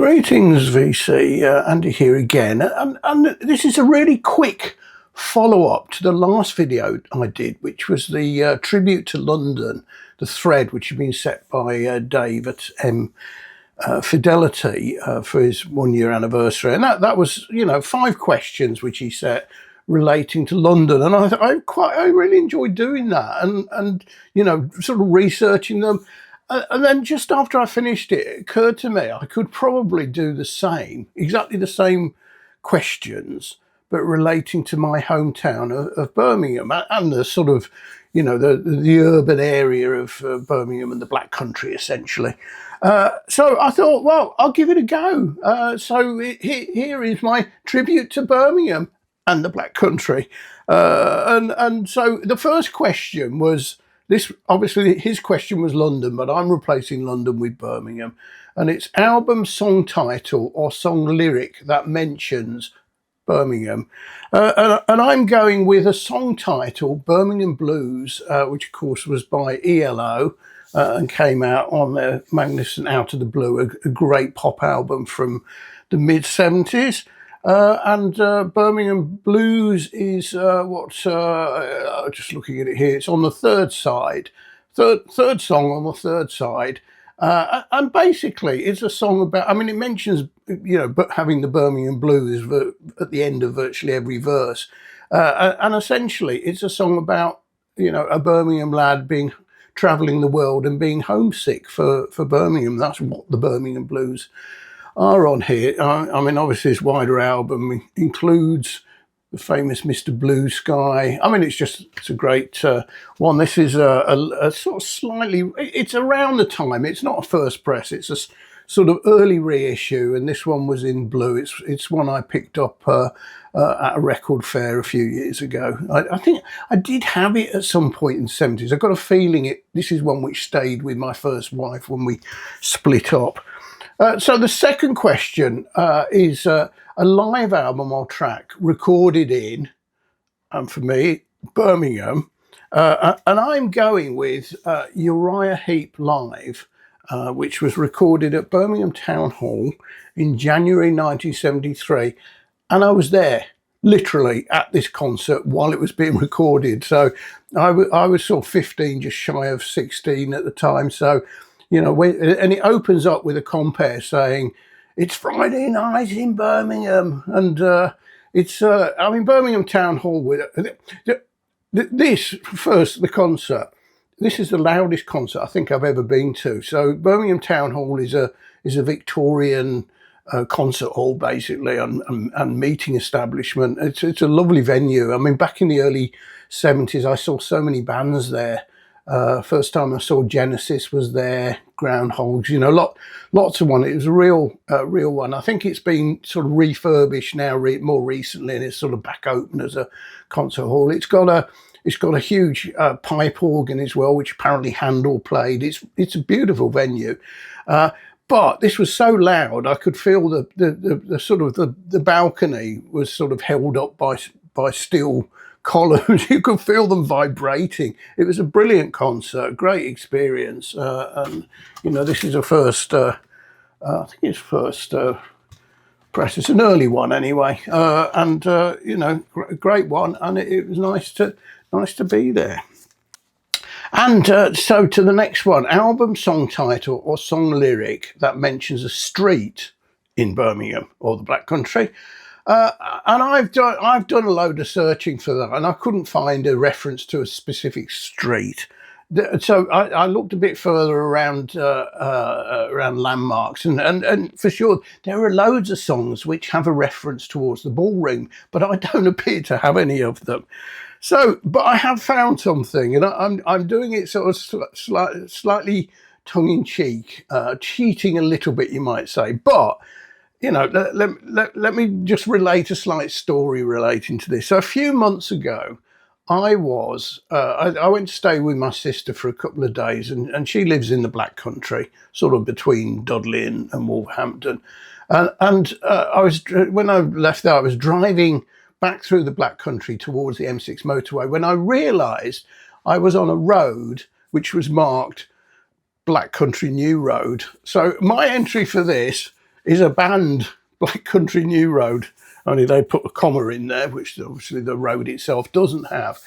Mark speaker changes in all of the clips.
Speaker 1: Greetings, VC. Andy here again. And this is a really quick follow-up to the last video I did, which was the tribute to London, the thread which had been set by Dave at Fidelity for his 1 year anniversary. And that was, 5 questions which he set relating to London. And I really enjoyed doing that and sort of researching them. And then just after I finished it, it occurred to me I could probably do the same, exactly the same questions, but relating to my hometown of Birmingham and the sort of, the urban area of Birmingham and the Black Country, essentially. So I thought, well, I'll give it a go. So here is my tribute to Birmingham and the Black Country. And so the first question was, this, obviously his question was London, but I'm replacing London with Birmingham. And it's album song title or song lyric that mentions Birmingham. And I'm going with a song title, Birmingham Blues, which of course was by ELO and came out on their magnificent Out of the Blue, a great pop album from the mid-70s. And Birmingham Blues is just looking at it here, it's on the third side, third song on the third side. And basically it's a song about, it mentions, but having the Birmingham Blues at the end of virtually every verse. And essentially it's a song about, a Birmingham lad travelling the world and being homesick for Birmingham. That's what the Birmingham Blues are on here. Obviously this wider album includes the famous Mr. Blue Sky. It's a great one. This is a sort of slightly, it's around the time, it's not a first press, it's a sort of early reissue, and this one was in blue. It's one I picked up at a record fair a few years ago. I think I did have it at some point in the 70s. I've got a feeling this is one which stayed with my first wife when we split up. So the second question is a live album or track recorded in, and for me, Birmingham. And I'm going with Uriah Heep Live, which was recorded at Birmingham Town Hall in January 1973. And I was there, literally, at this concert while it was being recorded. So I was sort of 15, just shy of 16 at the time. So, and it opens up with a compare saying, it's Friday night in Birmingham. And it's, Birmingham Town Hall with this first, the concert. This is the loudest concert I think I've ever been to. So Birmingham Town Hall is a Victorian concert hall, basically, and meeting establishment. It's a lovely venue. Back in the early 70s, I saw so many bands there. First time I saw Genesis was there, Groundhogs, lots of one. It was a real one. I think it's been sort of refurbished now more recently, and it's sort of back open as a concert hall. It's got a huge pipe organ as well, which apparently Handel played. It's a beautiful venue. But this was so loud, I could feel the sort of the balcony was sort of held up by steel columns. You could feel them vibrating. It was a brilliant concert, great experience. And this is a first, I think it's first press. It's an early one anyway. Great one. And it was nice to be there. And so to the next one, album song title or song lyric that mentions a street in Birmingham or the Black Country. And I've done a load of searching for that, and I couldn't find a reference to a specific street. So I looked a bit further around landmarks, and for sure there are loads of songs which have a reference towards the ballroom, but I don't appear to have any of them. So, but I have found something, and I'm doing it sort of slightly tongue-in-cheek, cheating a little bit, you might say, but. Let me just relate a slight story relating to this. So a few months ago, I went to stay with my sister for a couple of days, and she lives in the Black Country, sort of between Dudley and Wolverhampton. And when I left there, I was driving back through the Black Country towards the M6 motorway when I realised I was on a road which was marked Black Country New Road. So my entry for this is a band, Black Country New Road, only they put a comma in there, which obviously the road itself doesn't have.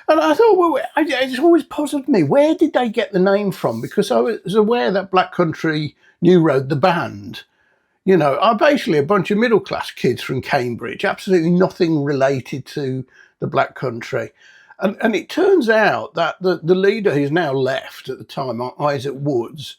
Speaker 1: And I thought, well, it's always puzzled me, where did they get the name from? Because I was aware that Black Country New Road, the band, are basically a bunch of middle class kids from Cambridge, absolutely nothing related to the Black Country. And it turns out that the leader who's now left at the time, Isaac Woods,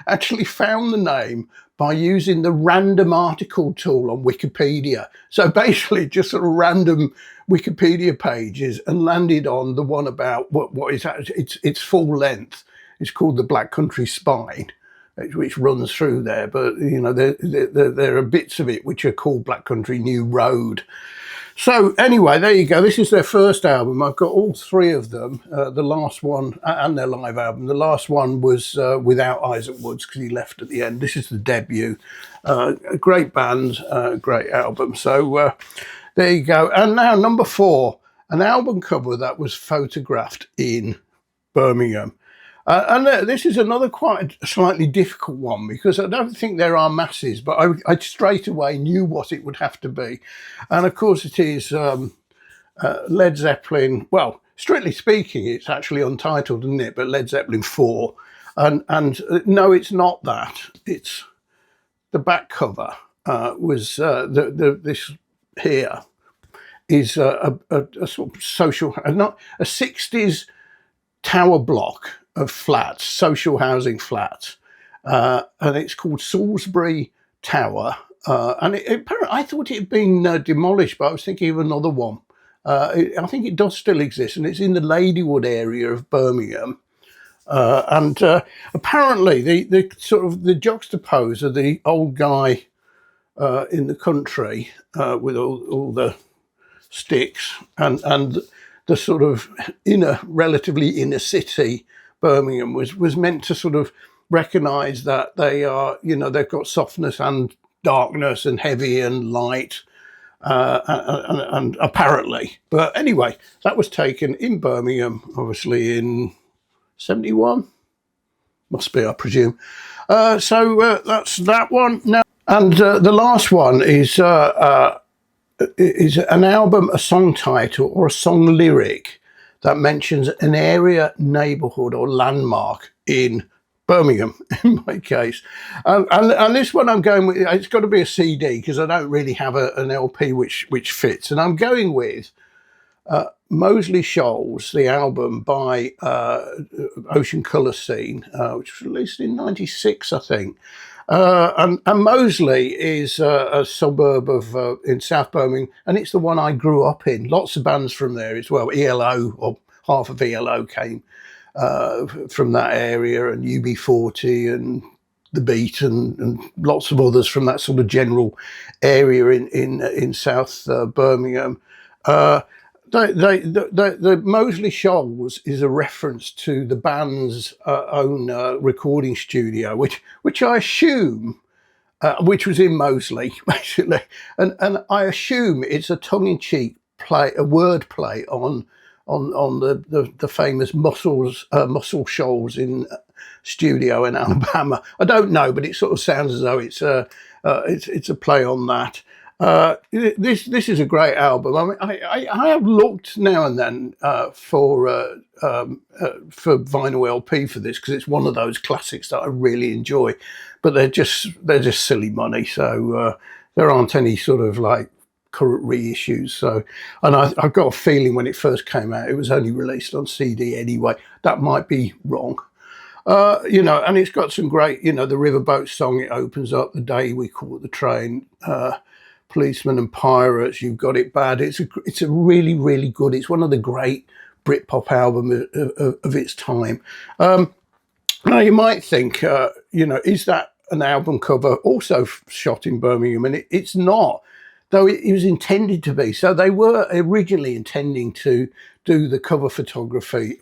Speaker 1: actually found the name by using the random article tool on Wikipedia. So basically just sort of random Wikipedia pages, and landed on the one about what is its full length. It's called the Black Country Spine, which runs through there. But, there are bits of it which are called Black Country New Road. So anyway, there you go. This is their first album. I've got all three of them. The last one, and their live album. The last one was without Isaac Woods because he left at the end. This is the debut. A great band, great album. So there you go. And now number 4, an album cover that was photographed in Birmingham. And this is another quite slightly difficult one, because I don't think there are masses, but I straight away knew what it would have to be. And of course it is Led Zeppelin. Well, strictly speaking, it's actually untitled, isn't it? But Led Zeppelin 4. And no, it's not that. It's the back cover was this here is a sort of social, not a 60s tower block of flats, social housing flats, and it's called Salisbury Tower. And apparently, I thought it had been demolished, but I was thinking of another one. I think it does still exist, and it's in the Ladywood area of Birmingham. And apparently, the sort of the juxtapose of the old guy in the country with all the sticks, and the sort of relatively inner city Birmingham was meant to sort of recognise that they are, they've got softness and darkness and heavy and light, and apparently. But anyway, that was taken in Birmingham, obviously in 71. Must be, I presume. So that's that one. Now, and the last one is an album, a song title or a song lyric that mentions an area, neighbourhood or landmark in Birmingham, in my case. And this one I'm going with, it's got to be a CD because I don't really have an LP which fits. And I'm going with Moseley Shoals, the album by Ocean Colour Scene, which was released in 96, I think. And Moseley is a suburb of in South Birmingham, and it's the one I grew up in. Lots of bands from there as well. ELO, or half of ELO, came from that area, and UB40 and The Beat, and lots of others from that sort of general area in South Birmingham. The Moseley Shoals is a reference to the band's own recording studio, which I assume, which was in Moseley, basically, and I assume it's a tongue-in-cheek play, a word play on the famous Muscle Shoals in studio in Alabama. I don't know, but it sort of sounds as though it's a play on that. This is a great album. I mean, I have looked now and then for vinyl LP for this, because it's one of those classics that I really enjoy, but they're just silly money. So there aren't any sort of like current reissues. So, and I've got a feeling when it first came out, it was only released on CD anyway. That might be wrong. And it's got some great, the Riverboat song. It opens up, The Day We Caught the Train. Policemen and Pirates, You've Got It Bad. It's a really, really good. It's one of the great Britpop albums of its time. Now you might think, is that an album cover also shot in Birmingham? And it's not, though it was intended to be. So they were originally intending to do the cover photography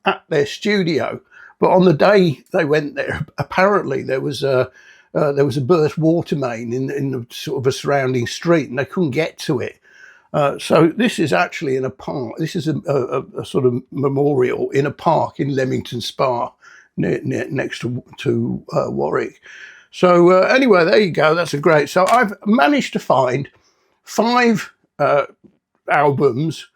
Speaker 1: at their studio, but on the day they went there, apparently there was a burst water main in the sort of a surrounding street, and they couldn't get to it. So this is actually in a park. This is a sort of memorial in a park in Leamington Spa, next to Warwick. So anyway, there you go. That's a great. So I've managed to find 5 albums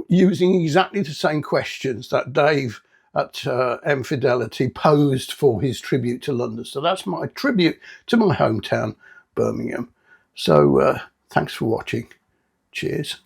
Speaker 1: using exactly the same questions that Dave at Infidelity posed for his tribute to London. So that's my tribute to my hometown, Birmingham. So thanks for watching. Cheers.